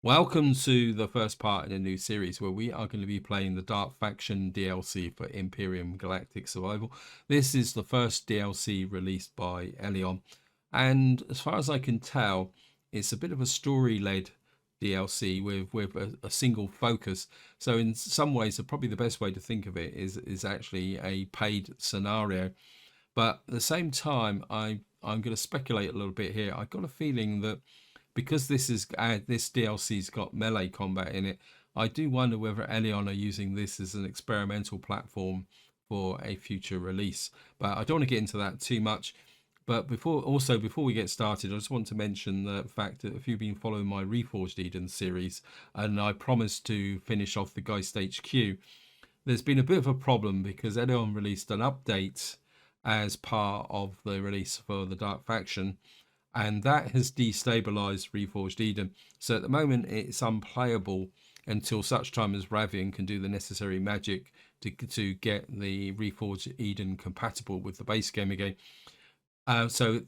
Welcome to the first part in a new series where we are going to be playing the Dark Faction DLC for Empyrion Galactic Survival. This is the first DLC released by Empyrion, and as far as I can tell, it's a bit of a story-led DLC with a single focus. So in some ways, probably the best way to think of it is actually a paid scenario. But at the same time, I'm going to speculate a little bit here. I've got a feeling that because this DLC's got melee combat in it, I do wonder whether Empyrion are using this as an experimental platform for a future release. But I don't want to get into that too much. But before we get started, I just want to mention the fact that if you've been following my Reforged Eden series, and I promised to finish off the Geist HQ, there's been a bit of a problem because Empyrion released an update as part of the release for the Dark Faction, and that has destabilized Reforged Eden. So at the moment it's unplayable until such time as Ravian can do the necessary magic to get the Reforged Eden compatible with the base game again. So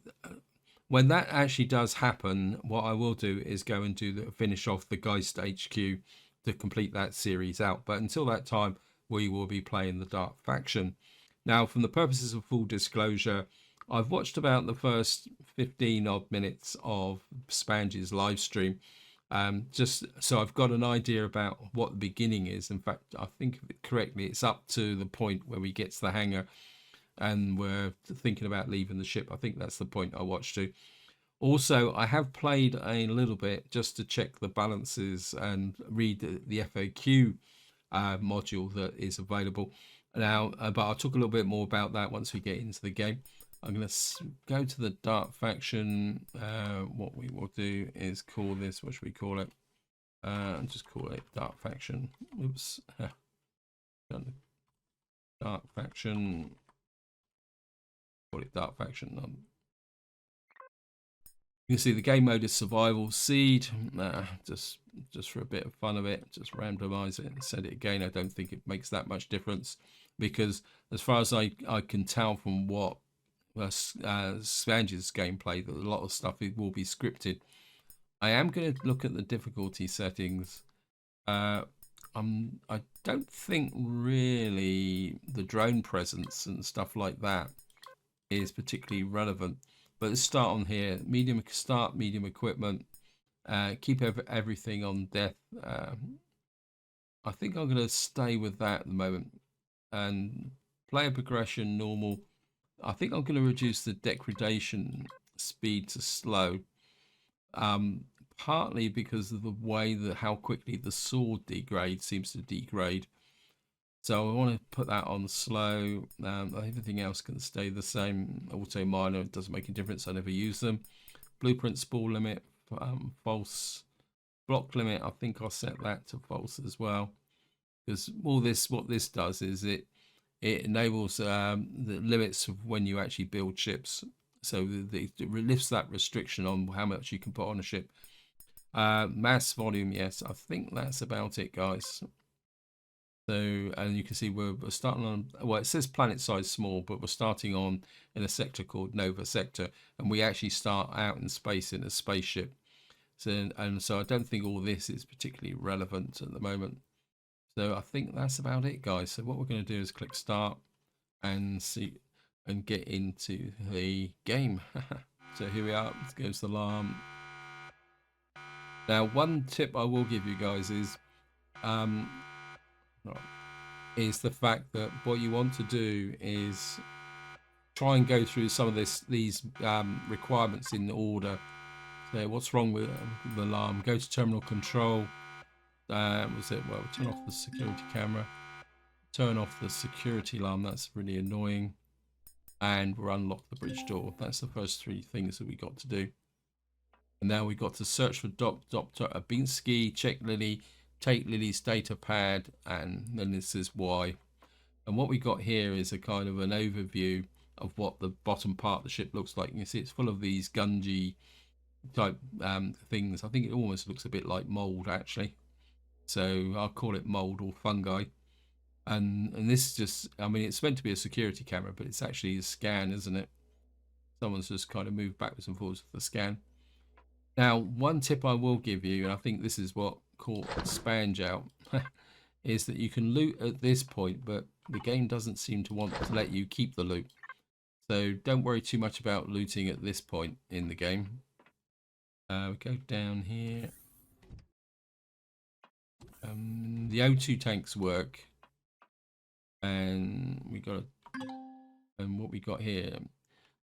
when that actually does happen, what I will do is go and finish off the Geist HQ to complete that series out. But until that time, we will be playing the Dark Faction. Now, from the purposes of full disclosure, I've watched about the first 15 odd minutes of Spange's live stream, just so I've got an idea about what the beginning is. In fact, I think correctly, it's up to the point where we get to the hangar and we're thinking about leaving the ship. I think that's the point I watched to. Also, I have played a little bit just to check the balances and read the FAQ module that is available now, but I'll talk a little bit more about that once we get into the game. I'm going to go to the Dark Faction. What we will do is call this, what should we call it? Just call it Dark Faction. Oops. Dark Faction. Call it Dark Faction. You can see the game mode is Survival Seed. Just for a bit of fun of it, just randomize it and set it again. I don't think it makes that much difference because as far as I can tell from what Spange's gameplay, that a lot of stuff it will be scripted. I am going to look at the difficulty settings. I don't think really the drone presence and stuff like that is particularly relevant. But let's start on here. Medium equipment. Keep everything on death. I think I'm going to stay with that at the moment. And player progression normal. I think I'm going to reduce the degradation speed to slow, partly because of the way that how quickly the sword seems to degrade. So I want to put that on slow. Everything else can stay the same. Auto minor, it doesn't make a difference. I never use them. Blueprint spool limit, false. Block limit, I think I'll set that to false as well. Because what this does is it enables the limits of when you actually build ships. So it lifts that restriction on how much you can put on a ship. Mass volume, yes, I think that's about it, guys. So, and you can see we're starting on, well, it says planet size small, but we're starting on in a sector called Nova Sector, and we actually start out in space in a spaceship. So I don't think all this is particularly relevant at the moment. So I think that's about it, guys. So what we're going to do is click start and see and get into the game. So here we are. Let's go to the alarm. Now, one tip I will give you guys is the fact that what you want to do is try and go through some of these requirements in order. So what's wrong with the alarm? Go to terminal control. Was it? Well, turn off the security camera. Turn off the security alarm. That's really annoying. And we'll unlock the bridge door. That's the first three things that we got to do. And now we've got to search for Dr. Abinsky, check Lily, take Lily's data pad, and then this is why. And what we got here is a kind of an overview of what the bottom part of the ship looks like. You can see it's full of these gungy type things. I think it almost looks a bit like mold, actually. So I'll call it mold or fungi. And this just, I mean, it's meant to be a security camera, but it's actually a scan, isn't it? Someone's just kind of moved backwards and forwards with the scan. Now, one tip I will give you, and I think this is what caught Spange out, is that you can loot at this point, but the game doesn't seem to want to let you keep the loot. So don't worry too much about looting at this point in the game. We go down here. The O2 tanks work, and we got, and what we got here,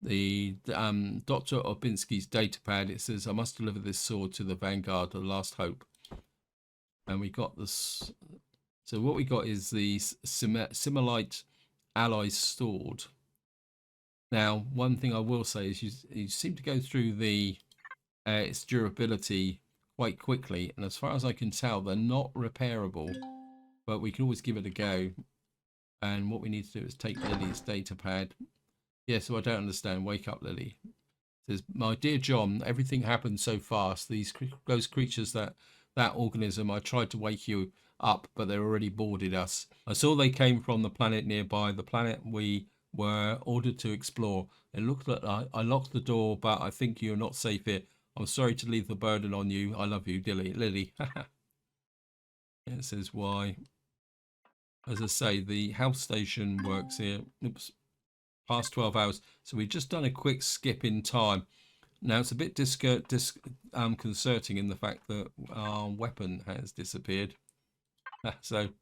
the Dr. Obinsky's data pad. It says, "I must deliver this sword to the Vanguard, the last hope." And we got this. So what we got is the Similite alloys stored. Now, one thing I will say is you seem to go through the its durability quite quickly, and as far as I can tell, they're not repairable, but we can always give it a go. And what we need to do is take Lily's data pad. Yeah, so I don't understand. Wake up, Lily. It says, "My dear John, everything happened so fast. Those creatures, that organism, I tried to wake you up, but they already boarded us. I saw they came from the planet nearby, the planet we were ordered to explore. It looked like I locked the door, but I think you're not safe here. I'm sorry to leave the burden on you. I love you, Lily." It says why. As I say, the health station works here. Oops, past 12 hours. So we've just done a quick skip in time. Now it's a bit disconcerting in the fact that our weapon has disappeared. So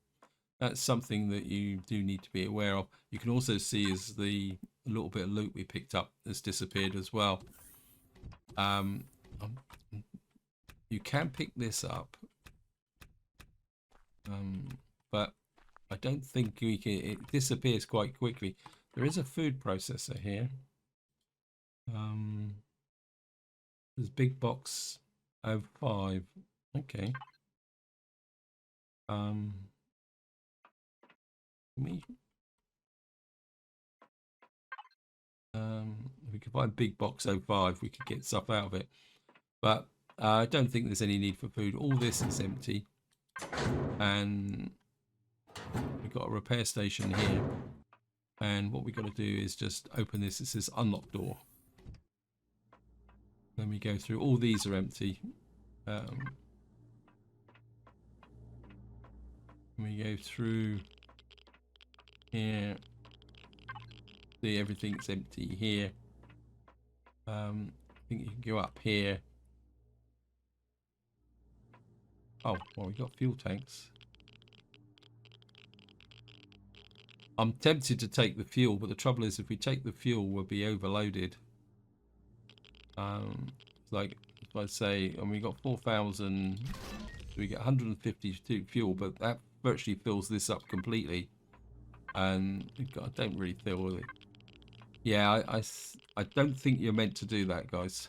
that's something that you do need to be aware of. You can also see is the little bit of loot we picked up has disappeared as well. You can pick this up, but I don't think we can. It disappears quite quickly. There is a food processor here. There's big box 05. Okay. Me. We could buy a big box 05. We could get stuff out of it, but I don't think there's any need for food. All this is empty, and we've got a repair station here. And what we got to do is just open this. It says unlock door. Then we go through. All these are empty. We go through here. See, everything's empty here. I think you can go up here. Oh, well, we got fuel tanks. I'm tempted to take the fuel, but the trouble is if we take the fuel, we'll be overloaded. Like if I say, and we got 4,000, so we get 150 fuel, but that virtually fills this up completely. And I don't really feel it. Yeah, I don't think you're meant to do that, guys.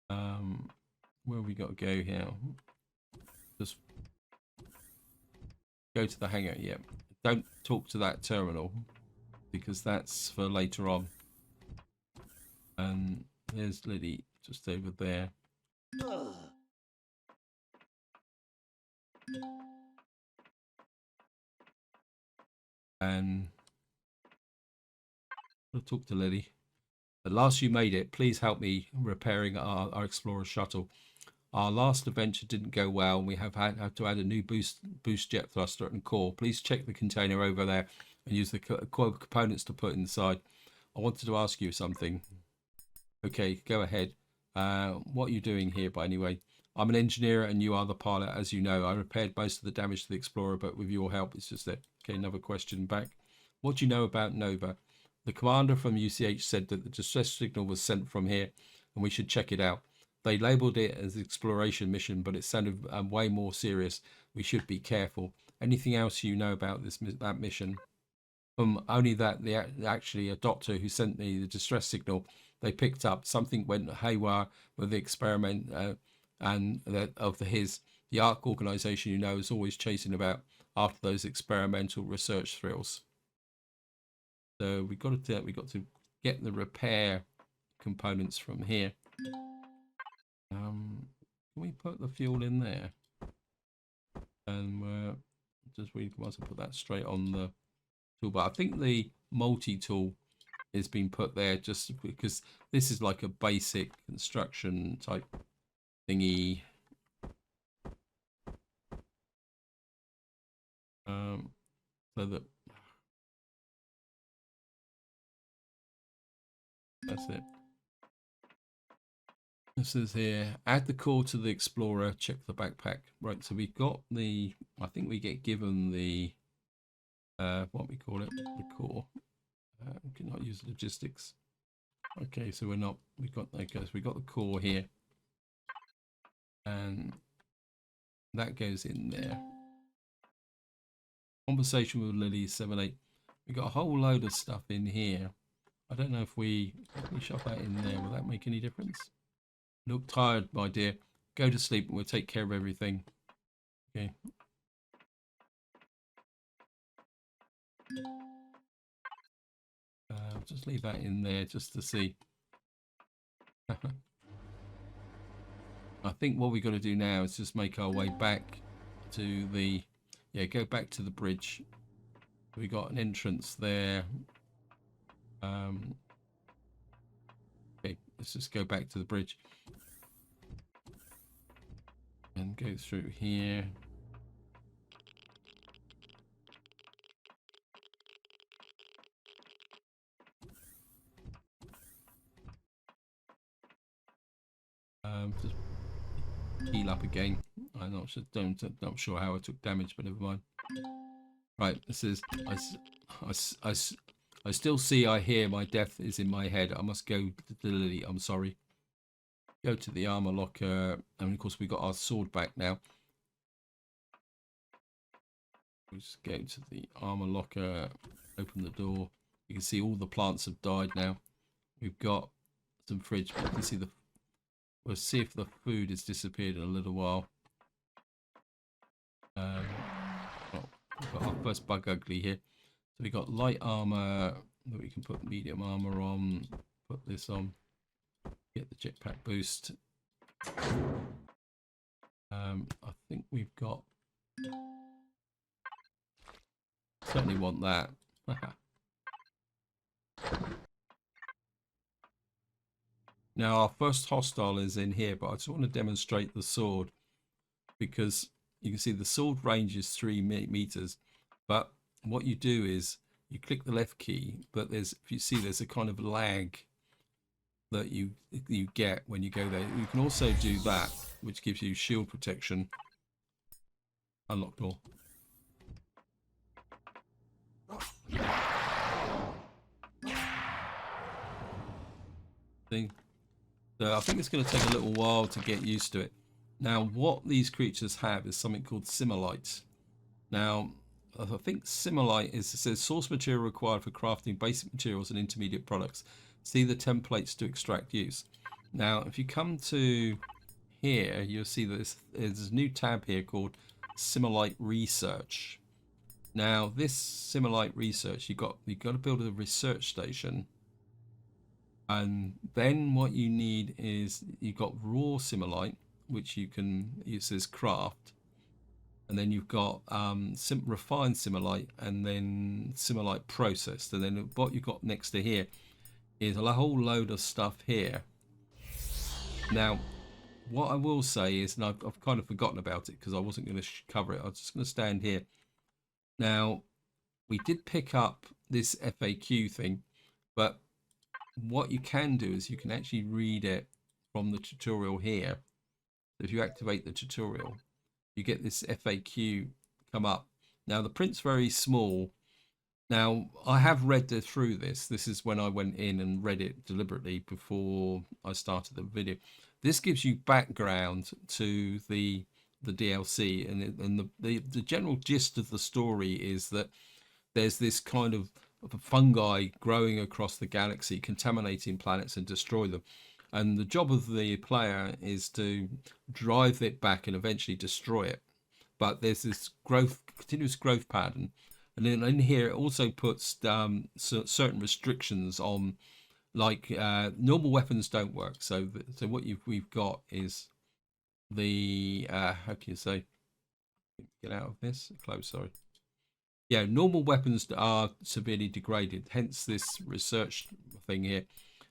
Where have we got to go here? Just go to the hangar. Yeah, don't talk to that terminal because that's for later on. And there's Lily just over there. And I'll talk to Lily. At last you made it. Please help me repairing our Explorer shuttle. Our last adventure didn't go well. We have had to add a new boost jet thruster and core. Please check the container over there and use the components to put inside. I wanted to ask you something. Okay, go ahead. What are you doing here, by anyway? I'm an engineer and you are the pilot, as you know. I repaired most of the damage to the Explorer, but with your help, it's just that. Okay, another question back. What do you know about Nova? The commander from UCH said that the distress signal was sent from here and we should check it out. They labeled it as an exploration mission, but it sounded way more serious. We should be careful. Anything else you know about that mission? Only that actually a doctor who sent me the distress signal, they picked up something went haywire with the experiment and the ARC organization, you know, is always chasing about after those experimental research thrills. So we got to get the repair components from here. Can we put the fuel in there? And we might as well put that straight on the toolbar. I think the multi-tool is being put there just because this is like a basic construction type thingy. So that that's it. This is here. Add the core to the explorer. Check the backpack. Right. So we've got the. I think we get given the. What we call it, the core. We cannot use logistics. Okay, so we're not. We got. Okay, so we got the core here, and that goes in there. Conversation with Lily 7-8. We got a whole load of stuff in here. I don't know if we shove that in there. Will that make any difference? Look tired, my dear. Go to sleep and we'll take care of everything. Okay. Just leave that in there just to see. I think what we got to do now is just make our way back to the, go back to the bridge. We got an entrance there. Okay, let's just go back to the bridge and go through here. Just heal up again. I'm not sure how I took damage, but never mind. Right, this is I still see, I hear, my death is in my head. I must go to the Lily. I'm sorry. Go to the armor locker, and of course we got our sword back now. We just go to the armor locker, open the door. You can see all the plants have died now. We've got some fridge, but you can see the. We'll see if the food has disappeared in a little while. Well, we've got our first bug ugly here. So we got light armor that we can put medium armor on. Put this on. Get the jetpack boost. I think we've got. Certainly want that. Now our first hostile is in here, but I just want to demonstrate the sword because you can see the sword range is 3 meters, but what you do is you click the left key, but there's, if you see, there's a kind of lag that you get when you go there. You can also do that, which gives you shield protection. Unlock door. See? So I think it's going to take a little while to get used to it. Now, what these creatures have is something called simolites. Now, I think simolite is, it says source material required for crafting basic materials and intermediate products. See the templates to extract use. Now, if you come to here, you'll see that there's a new tab here called Simolite Research. Now, this Simolite Research, you've got to build a research station. And then what you need is you've got raw simolite, which you can, it says craft. And then you've got refined simolite, and then simolite processed. And then what you've got next to here is a whole load of stuff here. Now, what I will say is, and I've kind of forgotten about it because I wasn't going to cover it. I was just going to stand here. Now, we did pick up this FAQ thing, but what you can do is you can actually read it from the tutorial here. If you activate the tutorial, you get this FAQ come up. Now the print's very small. Now I have read through this. This is when I went in and read it deliberately before I started the video. This gives you background to the DLC, and the general gist of the story is that there's this kind of fungi growing across the galaxy, contaminating planets and destroy them. And the job of the player is to drive it back and eventually destroy it. But there's this continuous growth pattern. And then in here, it also puts certain restrictions on, like normal weapons don't work. So what we've got is the, how can you say, get out of this? Close, sorry. Yeah, normal weapons are severely degraded, hence this research thing here.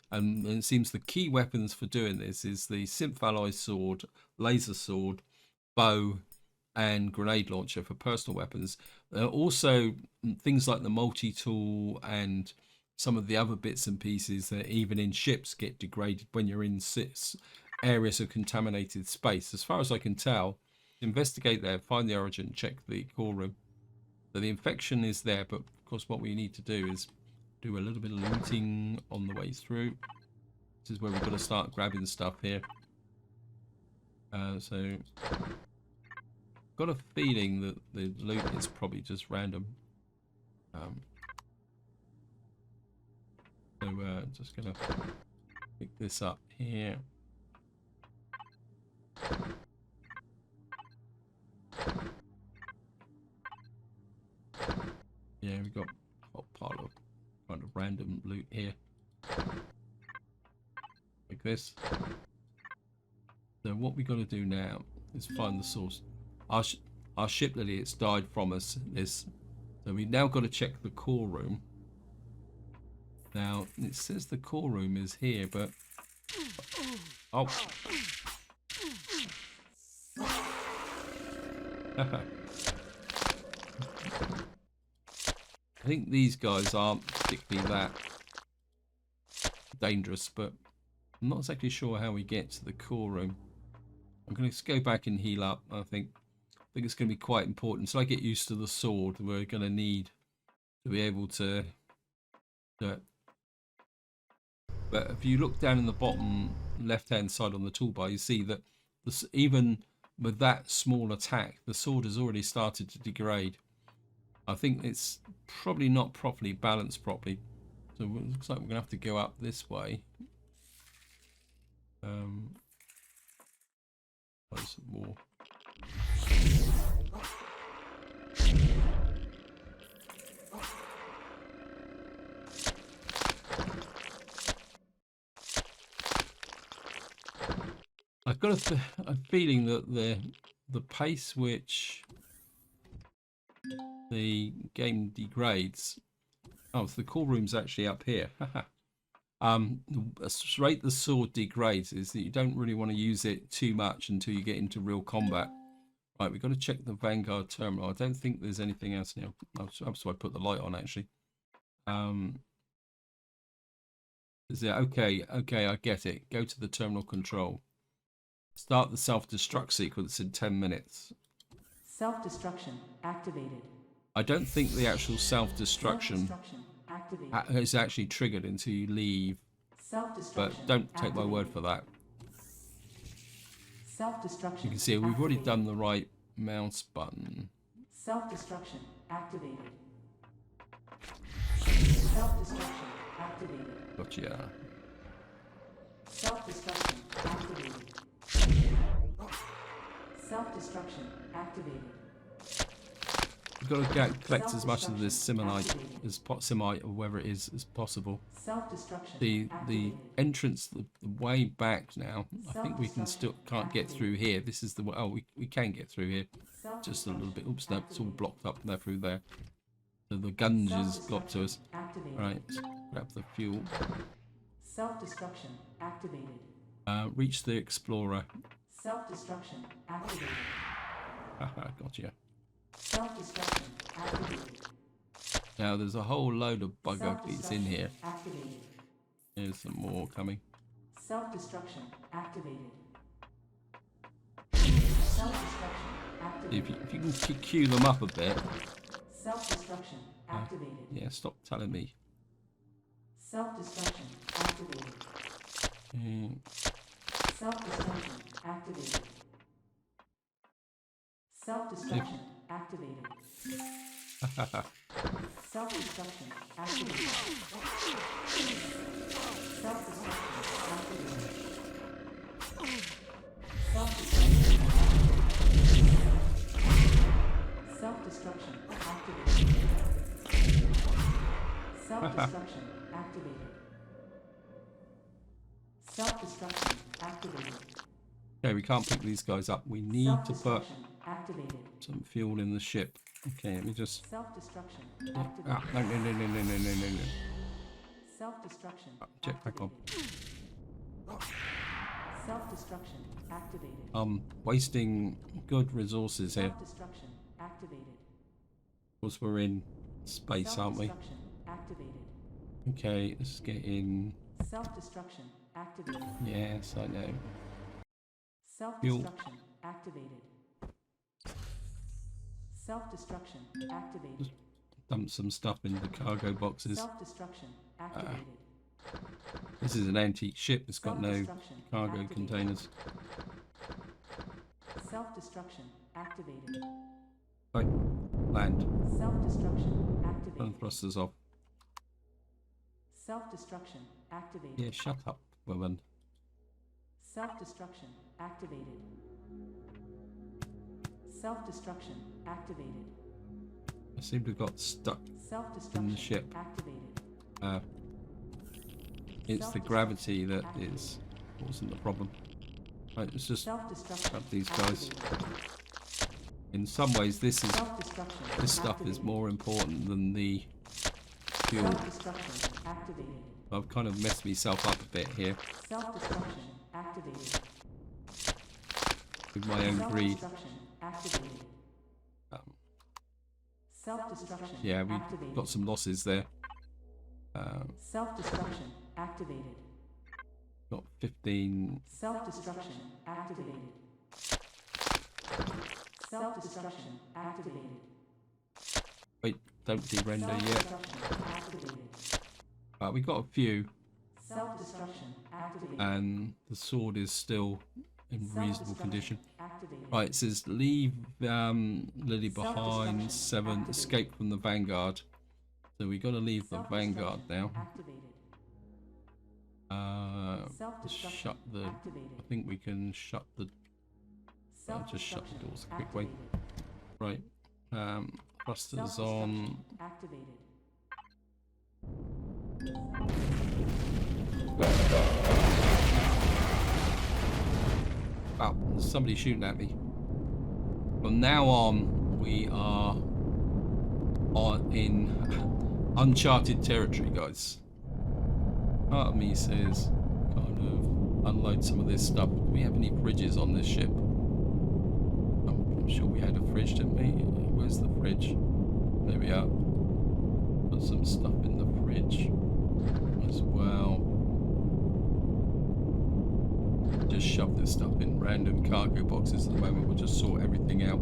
And it seems the key weapons for doing this is the synth alloy sword, laser sword, bow, and grenade launcher for personal weapons. Also, things like the multi-tool and some of the other bits and pieces that even in ships get degraded when you're in areas of contaminated space. As far as I can tell, investigate there, find the origin, check the core room. So the infection is there, but of course what we need to do is do a little bit of looting on the way through. This is where we've got to start grabbing stuff here. So got a feeling that the loot is probably just random. So just gonna pick this up here. Yeah, we've got a whole pile of kind of random loot here. Like this. So what we got to do now is find the source. Our ship lily, it's died from us. So we now got to check the core room. Now it says the core room is here, but oh. I think these guys aren't particularly that dangerous, but I'm not exactly sure how we get to the core room. I'm going to go back and heal up. I think it's going to be quite important. So I get used to the sword. We're going to need to be able to do it. But if you look down in the bottom left-hand side on the toolbar, you see that even with that small attack, the sword has already started to degrade. I think it's probably not properly balanced properly. So it looks like we're going to have to go up this way. Some more. I've got a feeling that the pace which the game degrades. Oh, so the core room's actually up here. The rate the sword degrades is that you don't really want to use it too much until you get into real combat. Right, we've got to check the Vanguard terminal. I don't think there's anything else now. So I put the light on actually. Is it okay? Okay, I get it. Go to the terminal control. Start the self-destruct sequence in 10 minutes. Self-destruction activated. I don't think the actual self-destruction is actually triggered until you leave. But don't take my word for that. Self-destruction. You can see we've already done the right mouse button. Self-destruction activated. Self-destruction activated. Gotcha. Self-destruction activated. Self-destruction activated. You've got to collect as much of this simite or whatever it is as possible. The entrance, the way back now. I think we can't get through here. This is the way. Oh, we can get through here. Just a little bit. Oops, no, it's all blocked up there through there. So the guns has got to us. All right, let's grab the fuel. Self-destruction activated. Reach the explorer. Self-destruction activated. Gotcha. Self-destruction activated. Now there's a whole load of bug uglies in here. Activated. There's some more coming. Self-destruction activated. Self-destruction activated. If you can queue them up a bit. Self-destruction activated. Yeah, stop telling me. Self-destruction activated. Self-destruction activated. Self-destruction activated. Self-destruction activated. Self-destruction activated. Self-destruction activated. Self-destruction activated. Self-destruction activated. Okay, we can't pick these guys up. We need to put some fuel in the ship. Okay, let me just... Self-destruction Ah, activated. no. Self-destruction Check back on. activated. Self-destruction activated. Wasting good resources here. Self-destruction activated. Of course, we're in space, aren't we? Self-destruction activated. Okay, let's get in. Self-destruction activated. Yes, I know. Self-destruction activated. Self-destruction activated. Just dump some stuff in the cargo boxes. Self-destruction activated. This is an antique ship. It's got no Self-destruction cargo activated. containers. Self-destruction activated. Right, land. Self-destruction Turn activated. thrusters off. Self-destruction activated. Yeah, shut up, woman. Self-destruction activated. Self-destruction activated. I seem to have got stuck. Self-destruction ship. activated. It's the gravity that wasn't the problem. Right, let's just Self-destruction grab these guys. activated. In some ways, this Self-destruction stuff is activated. more important than the fuel. Self-destruction activated. I've kind of messed myself up a bit here Self-destruction activated. with my own greed. Self-destruction activated. Um, Self-destruction yeah, we activated. got some losses there. Self-destruction activated. Got 15. Self-destruction activated. Self-destruction activated. Wait, don't de-render yet. Self-destruction activated. We got a few, Self-destruction activated. and the sword is still in reasonable condition. Activated. Right, it says leave Lily behind. 7, escape from the Vanguard. So we got to leave the Vanguard now. Activated. Self-destruction Shut the. activated. I think we can shut the. Just shut the doors a quick way. Activated. Right. Thrusters on. Activated. Oh, there's somebody shooting at me. From now on, we are in uncharted territory, guys. Part of me says, kind of unload some of this stuff. Do we have any fridges on this ship? I'm sure we had a fridge, didn't we? Where's the fridge? There we are. Put some stuff in the fridge as well. Just shove this stuff in random cargo boxes at the moment. We'll just sort everything out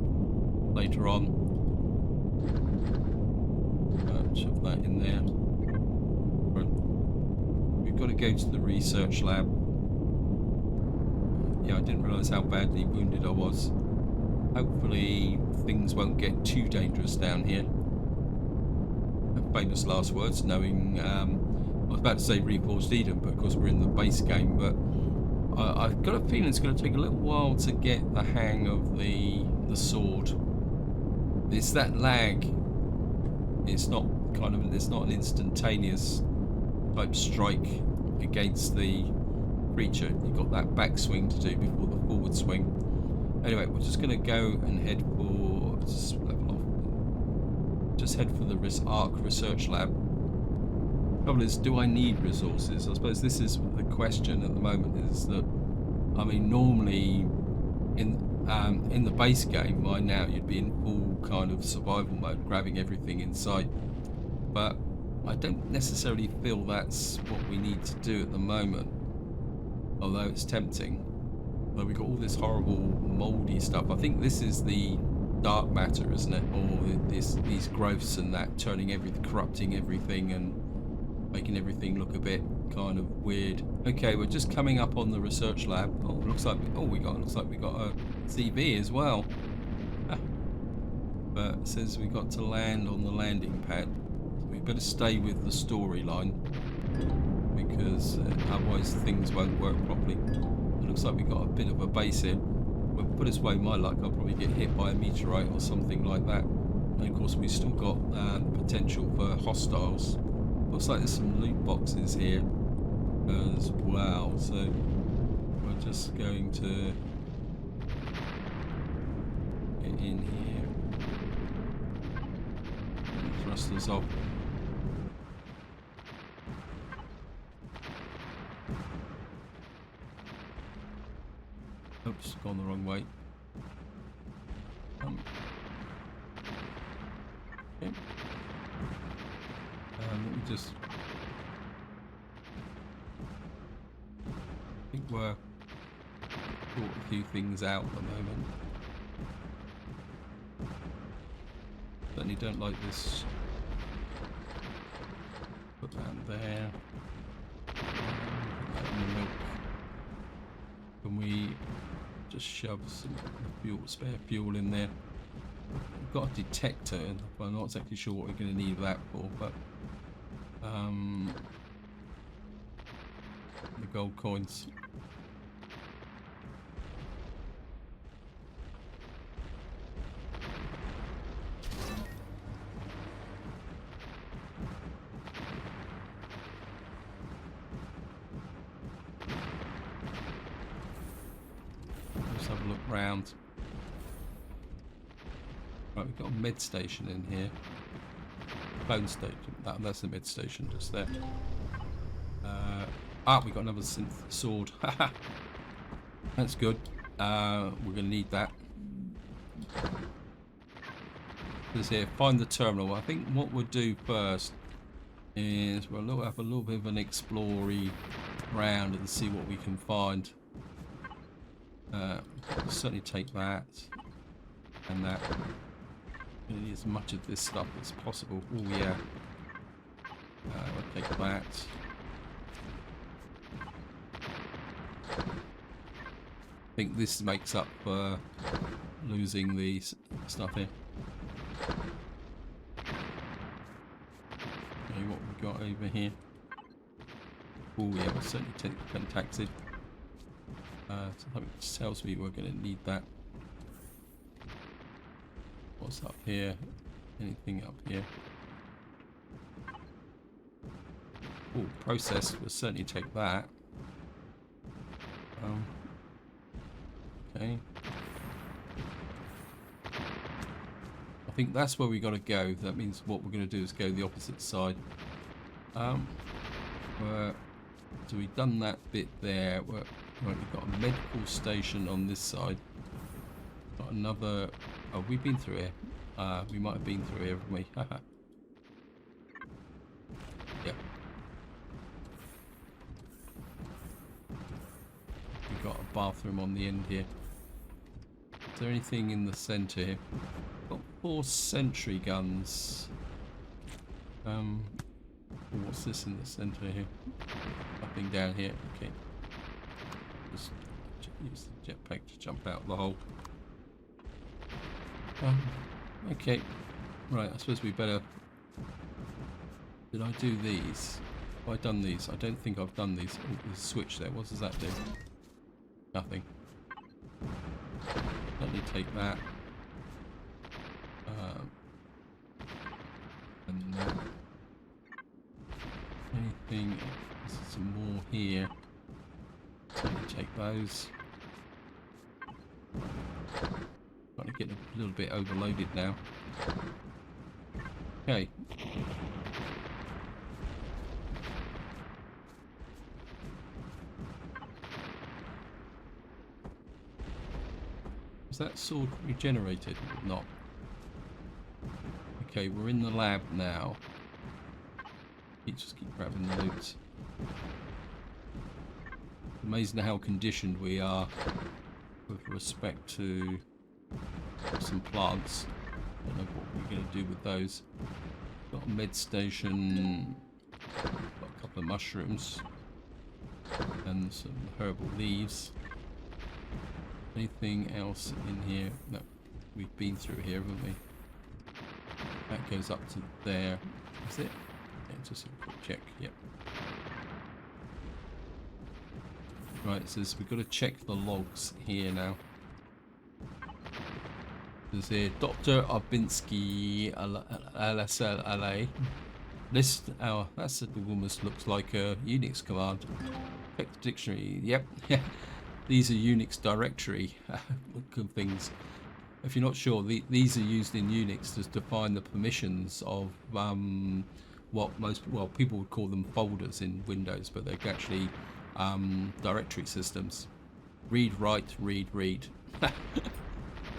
later on. Shove that in there. Right. We've got to go to the research lab. Yeah, I didn't realise how badly wounded I was. Hopefully things won't get too dangerous down here. Famous last words, knowing I was about to say Reforged Eden, but of course we're in the base game. But I've got a feeling it's going to take a little while to get the hang of the sword. It's that lag. It's not it's not an instantaneous type strike against the creature. You've got that backswing to do before the forward swing. Anyway, we're just going to go and head for just head for the Arc Research Lab. Trouble is, do I need resources? I suppose this is the question at the moment. Is that, I mean, normally in the base game by now you'd be in full kind of survival mode, grabbing everything in sight. But I don't necessarily feel that's what we need to do at the moment. Although it's tempting. But we've got all this horrible mouldy stuff. I think this is the dark matter, isn't it? Or these growths and that turning everything, corrupting everything and making everything look a bit kind of weird. Okay, we're just coming up on the research lab. Oh, looks like we got a CV as well. But it says we got to land on the landing pad. So we better stay with the storyline because otherwise things won't work properly. It looks like we got a bit of a base here. Well, put this way, my luck, I'll probably get hit by a meteorite or something like that. And of course, we've still got potential for hostiles. Looks like there's some loot boxes here as well. So we're just going to get in here. dust us off. Oops, gone the wrong way. Okay. Let me just... I think we're sort a few things out at the moment. Certainly don't like this. Put that there. Put that in the milk. Can we just shove some fuel, spare fuel in there? We've got a detector, but I'm not exactly sure what we're going to need that for, but the gold coins. Let's have a look round. Right, we've got a med station in here. Phone station. That's the med station just there. We've got another synth sword. That's good. We're going to need that. This here, find the terminal. I think what we'll do first is we'll have a little bit of an explory round and see what we can find. Certainly take that and that. Need as much of this stuff as possible. Oh yeah. We'll take that. I think this makes up for losing the stuff here. Okay, what we got over here? Oh yeah, we'll certainly take the pentaxid. Something tells me we're going to need that. What's up here? Anything up here? Oh, processed. We'll certainly take that. Okay. I think that's where we got to go. That means what we're going to do is go the opposite side. So we've done that bit there. Right, we've got a medical station on this side. Got another. Oh, we've been through here. We might have been through here, haven't we? Yep. We've got a bathroom on the end here. Is there anything in the centre here? Got 4 sentry guns. What's this in the centre here? Nothing down here. Okay. Just use the jetpack to jump out the hole. Okay. Right, I suppose we better... Did I do these? Have I done these? I don't think I've done these. Oh, there's a switch there. What does that do? Nothing. Let me take that. And that. Anything? There's some more here. So let me take those. Trying to get a little bit overloaded now. Okay. Is that sword regenerated or not? Okay, we're in the lab now. Just keep grabbing the loot. Amazing how conditioned we are with respect to some plants. Don't know what we're going to do with those. Got a med station. Got a couple of mushrooms and some herbal leaves. Anything else in here? No, we've been through here, haven't we? That goes up to there. Is it? Yeah, just a quick check. Yep. Right, so we've got to check the logs here now. There's here Dr. Obinsky LSLA. List our that's almost looks like a Unix command. Check the dictionary. Yep. These are Unix directory good things. if you're not sure, these are used in Unix to define the permissions of what people would call them folders in Windows, but they're actually directory systems. Read, write, read, read.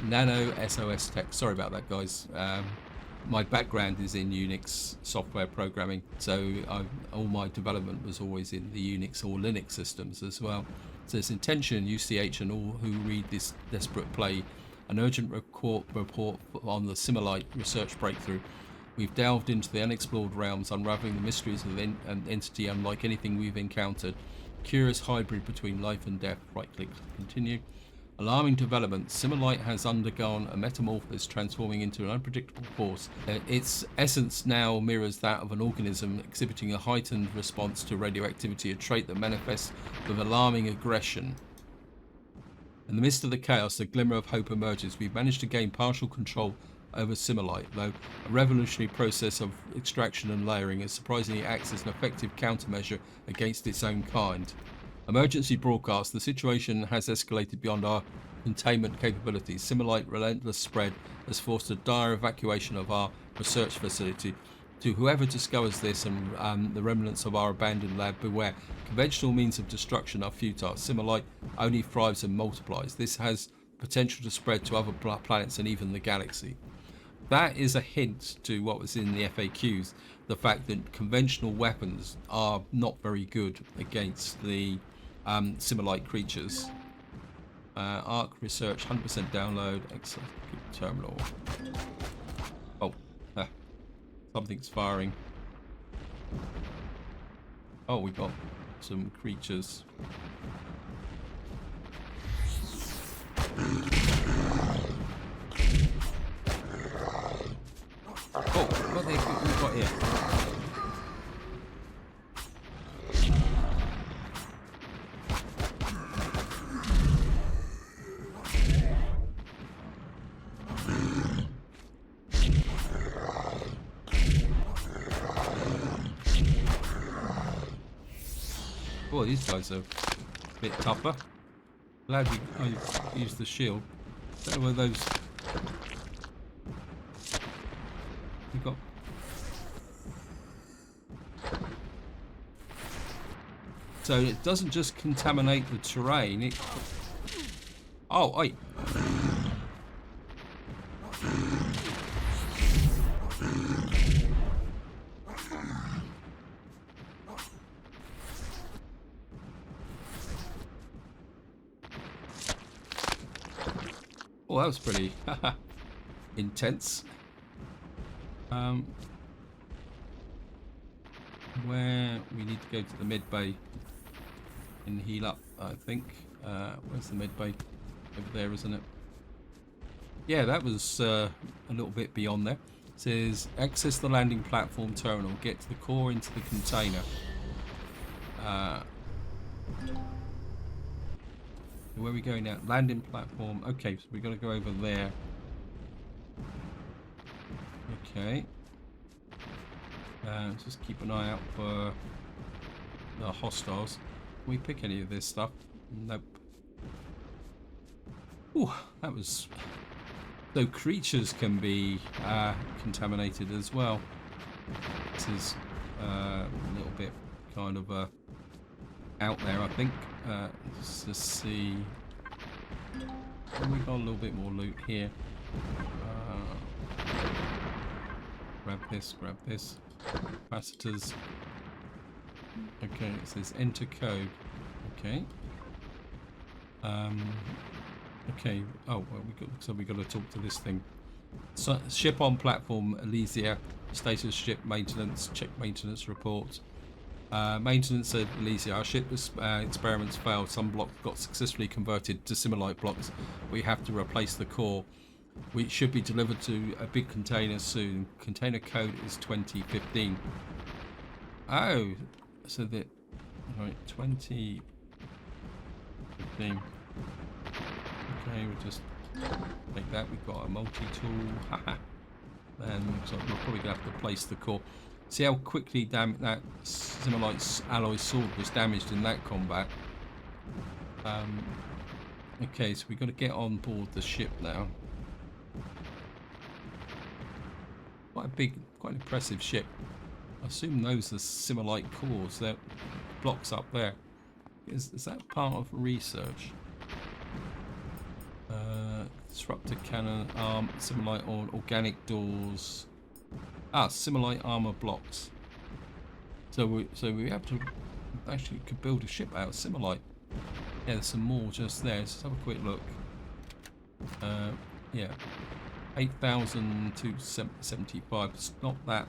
Nano SOS Tech. Sorry about that, guys. My background is in Unix software programming, so all my development was always in the Unix or Linux systems as well. So it's intention, UCH, and all who read this desperate play, an urgent report on the Simulite research breakthrough. We've delved into the unexplored realms, unraveling the mysteries of an entity unlike anything we've encountered. Curious hybrid between life and death. Right-click to continue. Alarming development. Simulite has undergone a metamorphosis, transforming into an unpredictable force. Its essence now mirrors that of an organism, exhibiting a heightened response to radioactivity, a trait that manifests with alarming aggression. In the midst of the chaos, a glimmer of hope emerges. We've managed to gain partial control over Simulite, though a revolutionary process of extraction and layering is surprisingly acts as an effective countermeasure against its own kind. Emergency broadcast. The situation has escalated beyond our containment capabilities. Simulite relentless spread has forced a dire evacuation of our research facility. To whoever discovers this and the remnants of our abandoned lab, beware. Conventional means of destruction are futile. Simulite only thrives and multiplies. This has potential to spread to other planets and even the galaxy. That is a hint to what was in the FAQs, the fact that conventional weapons are not very good against the Simulite creatures. Arc research, 100% download, excellent terminal. Oh, something's firing. Oh, we got some creatures. Oh, what the heck we've got here? Oh, these guys are a bit tougher. Glad I used the shield. Don't know where those... We got... So it doesn't just contaminate the terrain, it... Oh, wait. Oh, that was pretty intense. Where we need to go to the mid bay and heal up, I think. Where's the mid bay? Over there, isn't it? Yeah, that was a little bit beyond there. It says access the landing platform terminal, get to the core into the container. Where are we going now? Landing platform. Okay, so we got to go over there. Okay. Just keep an eye out for the hostiles. Can we pick any of this stuff? Nope. Ooh, that was... So creatures can be contaminated as well. This is a little bit kind of out there, I think. Let's just see. We got a little bit more loot here. Grab this, grab this. Capacitors. Okay, it says enter code. Okay. Okay. Oh, well, we got to talk to this thing. So, ship on platform Elysia. Status ship maintenance. Check maintenance report. Maintenance at Elysia. Our ship experiments failed. Some blocks got successfully converted to Simulite blocks. We have to replace the core. We should be delivered to a big container soon. Container code is 2015. Oh, so that right 2015. Okay, we'll just take that. We've got a multi-tool. Haha. And looks like we're probably gonna have to place the core. See how quickly that Simulite's alloy sword was damaged in that combat. Okay, so we've got to get on board the ship now. quite impressive ship. I assume those are Simulite cores. They're blocks up there. Is that part of research? Disruptor cannon, Simulite on organic doors. Simulite armor blocks. So we have to actually could build a ship out of Simulite. Yeah, there's some more just there. Let's have a quick look. Yeah, 8,275. It's not that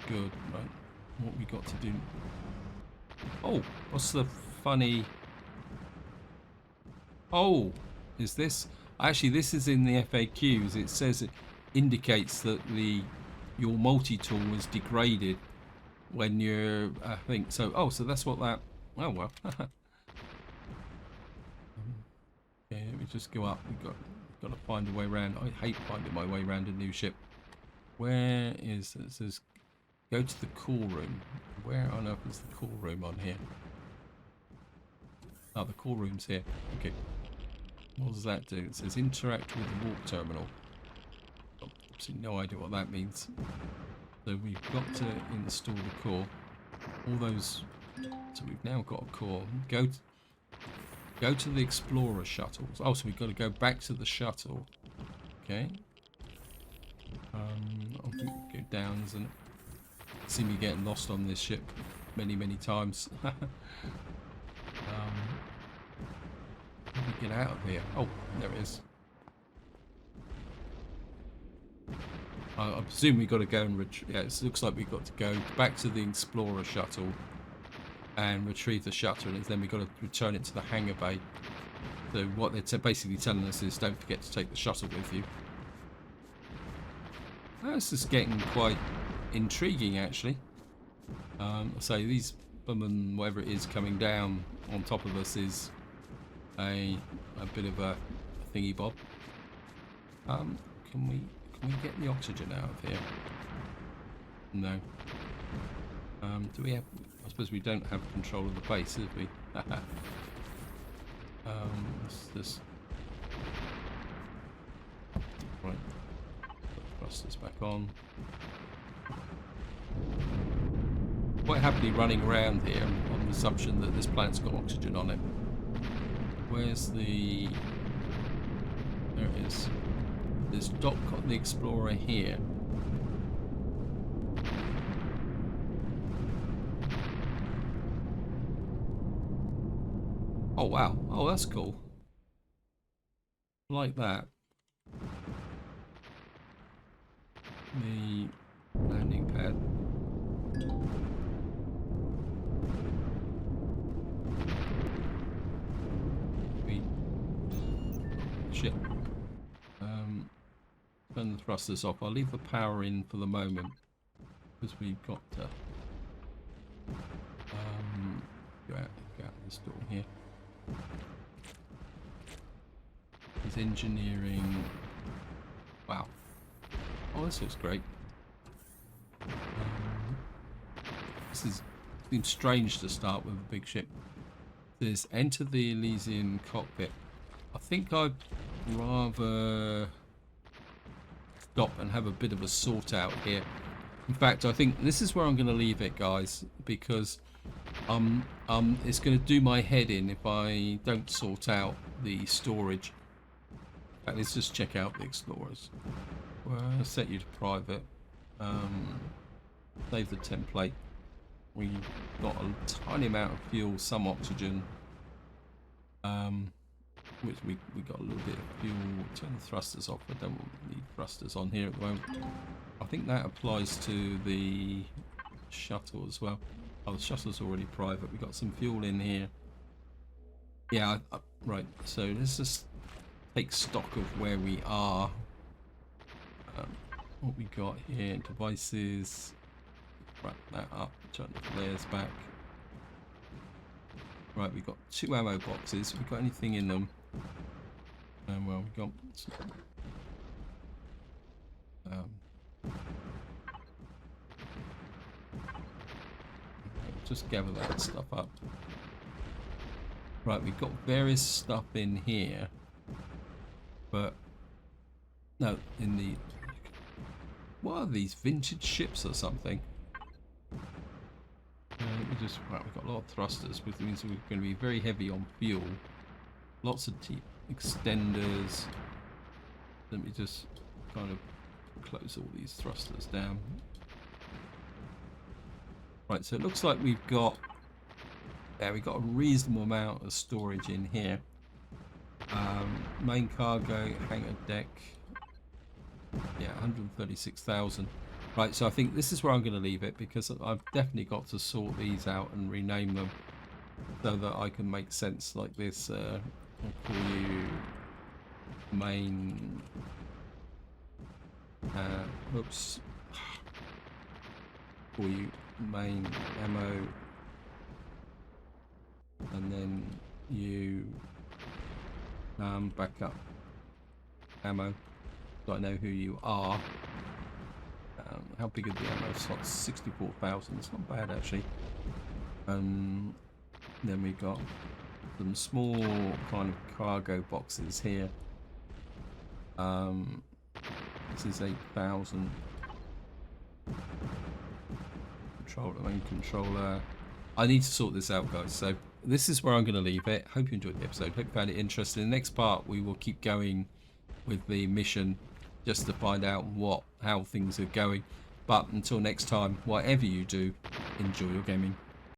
good, right? What we got to do? Oh, what's the funny? Oh, is this? Actually, this is in the FAQs. It says it indicates that your multi-tool was degraded when you're, I think so. Oh, so that's what that. Oh well. Okay, let me just go up. We've got to find a way around. I hate finding my way around a new ship. Where is it? Says go to the core room. Where on earth is the core room on here? Oh, the core room's here. Okay. What does that do? It says interact with the warp terminal. I've absolutely no idea what that means. So we've got to install the core. All those. So we've now got a core. Go to the Explorer shuttles. Oh, so we've got to go back to the shuttle. Okay. I'll go down, isn't it? See me getting lost on this ship many times. How do we get out of here? Oh, there it is. I presume we've got to go and yeah, it looks like we've got to go back to the Explorer shuttle and retrieve the shuttle, and then we've got to return it to the hangar bay. So what they're basically telling us is don't forget to take the shuttle with you. This is getting quite intriguing, actually. I say these and whatever it is coming down on top of us is a bit of a thingy bob. Can we get the oxygen out of here? No. Do we have? I suppose we don't have control of the base, do we? What's this? Right. Thrust this back on. Quite happily running around here on the assumption that this planet's got oxygen on it. Where's the? There it is. There's Doc got the Explorer here. Oh wow! Oh, that's cool. Like that. The landing pad. Shit. Turn the thrusters off. I'll leave the power in for the moment because we've got to go out this door here. There's engineering. Wow. Oh, this looks great. Seems strange to start with a big ship. There's enter the Elysian cockpit. I think I'd rather stop and have a bit of a sort out here. In fact, I think this is where I'm going to leave it, guys, because it's going to do my head in if I don't sort out the storage. In fact, let's just check out the Explorers. Well, I'll set you to private. Save the template. We've got a tiny amount of fuel, some oxygen. Which we got a little bit of fuel. Turn the thrusters off. I don't need thrusters on here at the moment. I think that applies to the shuttle as well. Oh, the shuttle's already private. We got some fuel in here. Yeah, right. So let's just take stock of where we are. What we got here? Devices. Wrap that up. Turn the flares back. Right, we've got 2 ammo boxes. Have we got anything in them? Well, we've got some, just gather that stuff up. Right, we've got various stuff in here, but no, in the What are these, vintage ships or something? Let me just, right, we've got a lot of thrusters, which means we're going to be very heavy on fuel. Lots of extenders. Let me just kind of close all these thrusters down. Right, so it looks like we've got, yeah, we've got a reasonable amount of storage in here. Main cargo, hangar deck, yeah, 136,000. Right, so I think this is where I'm going to leave it, because I've definitely got to sort these out and rename them so that I can make sense like this. I'll call you main, oops, call you main ammo, and then you backup ammo, so I know who you are. How big are the ammo slots? 64,000. It's not bad actually. Then we got some small kind of cargo boxes here. This is 8,000. Controller, main controller. I need to sort this out, guys. So this is where I'm going to leave it. Hope you enjoyed the episode. Hope you found it interesting. In the next part, we will keep going with the mission just to find out how things are going. But until next time, whatever you do, enjoy your gaming.